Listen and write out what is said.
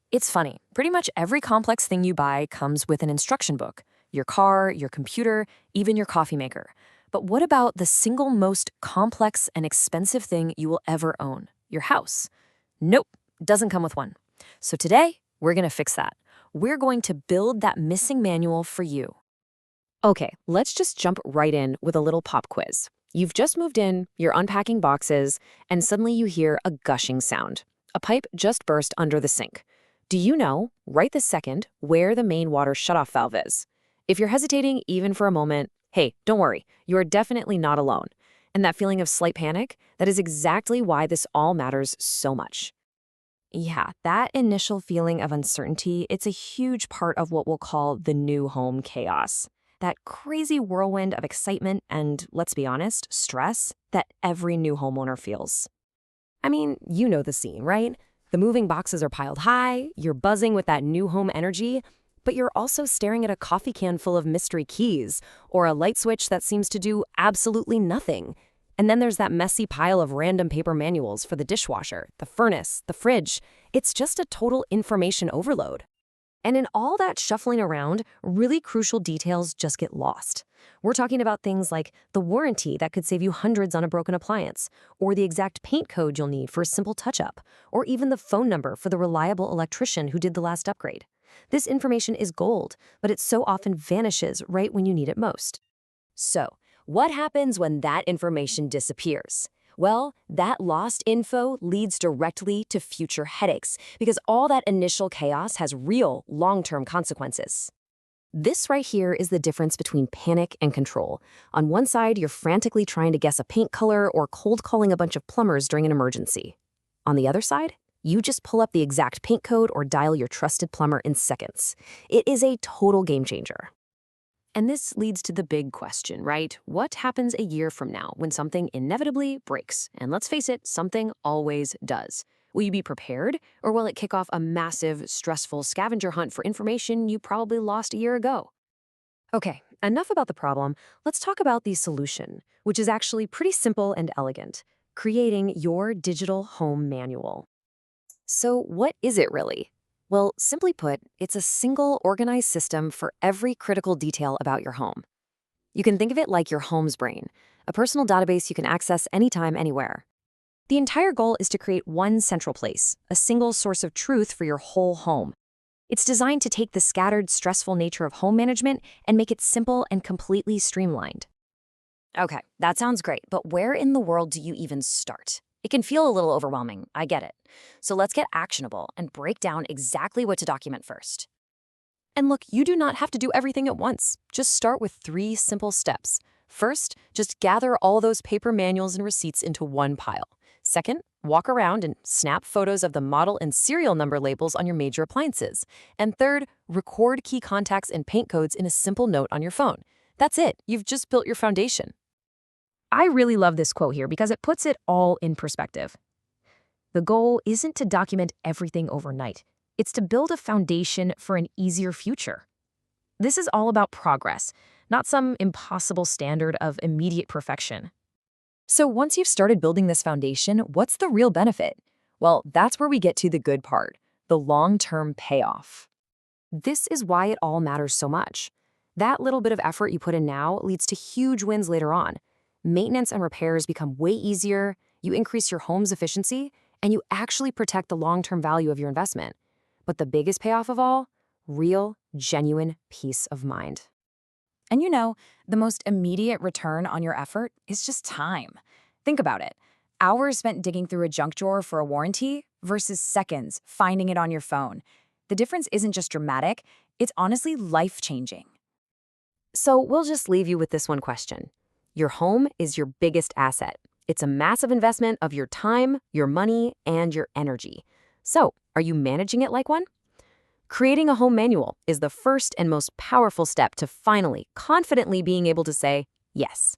It's funny. Pretty much every complex thing you buy comes with an instruction book. Your car, your computer, even your coffee maker. But what about the single most complex and expensive thing you will ever own? Your house. Nope, doesn't come with one. So today, we're going to fix that. We're going to build that missing manual for you. Okay, let's just jump right in with a little pop quiz. You've just moved in, you're unpacking boxes, and suddenly you hear a gushing sound. A pipe just burst under the sink. Do you know, right this second, where the main water shutoff valve is? If you're hesitating even for a moment, hey, don't worry, you are definitely not alone. And that feeling of slight panic, that is exactly why this all matters so much. Yeah, that initial feeling of uncertainty, it's a huge part of what we'll call the new home chaos. That crazy whirlwind of excitement and, let's be honest, stress that every new homeowner feels. I mean, you know the scene, right? The moving boxes are piled high, you're buzzing with that new home energy, but you're also staring at a coffee can full of mystery keys or a light switch that seems to do absolutely nothing. And then there's that messy pile of random paper manuals for the dishwasher, the furnace, the fridge. It's just a total information overload. And in all that shuffling around, really crucial details just get lost. We're talking about things like the warranty that could save you hundreds on a broken appliance, or the exact paint code you'll need for a simple touch-up, or even the phone number for the reliable electrician who did the last upgrade. This information is gold, but it so often vanishes right when you need it most. So, what happens when that information disappears? Well, that lost info leads directly to future headaches because all that initial chaos has real, long-term consequences. This right here is the difference between panic and control. On one side, you're frantically trying to guess a paint color or cold calling a bunch of plumbers during an emergency. On the other side, you just pull up the exact paint code or dial your trusted plumber in seconds. It is a total game changer. And this leads to the big question, right? What happens a year from now when something inevitably breaks? And let's face it, something always does. Will you be prepared, or will it kick off a massive, stressful scavenger hunt for information you probably lost a year ago? Okay, enough about the problem. Let's talk about the solution, which is actually pretty simple and elegant: creating your digital home manual. So what is it really? Well, simply put, it's a single organized system for every critical detail about your home. You can think of it like your home's brain, a personal database you can access anytime, anywhere. The entire goal is to create one central place, a single source of truth for your whole home. It's designed to take the scattered, stressful nature of home management and make it simple and completely streamlined. Okay, that sounds great, but where in the world do you even start? It can feel a little overwhelming, I get it. So let's get actionable and break down exactly what to document first. And look, you do not have to do everything at once. Just start with 3 simple steps. First, just gather all those paper manuals and receipts into one pile. Second, walk around and snap photos of the model and serial number labels on your major appliances. And third, record key contacts and paint codes in a simple note on your phone. That's it. You've just built your foundation. I really love this quote here because it puts it all in perspective. The goal isn't to document everything overnight. It's to build a foundation for an easier future. This is all about progress, not some impossible standard of immediate perfection. So once you've started building this foundation, what's the real benefit? Well, that's where we get to the good part, the long-term payoff. This is why it all matters so much. That little bit of effort you put in now leads to huge wins later on. Maintenance and repairs become way easier, you increase your home's efficiency, and you actually protect the long-term value of your investment. But the biggest payoff of all, real, genuine peace of mind. And the most immediate return on your effort is just time. Think about it. Hours spent digging through a junk drawer for a warranty versus seconds finding it on your phone. The difference isn't just dramatic, it's honestly life-changing. So we'll just leave you with this one question. Your home is your biggest asset. It's a massive investment of your time, your money, and your energy. So, are you managing it like one? Creating a home manual is the first and most powerful step to finally, confidently being able to say, yes,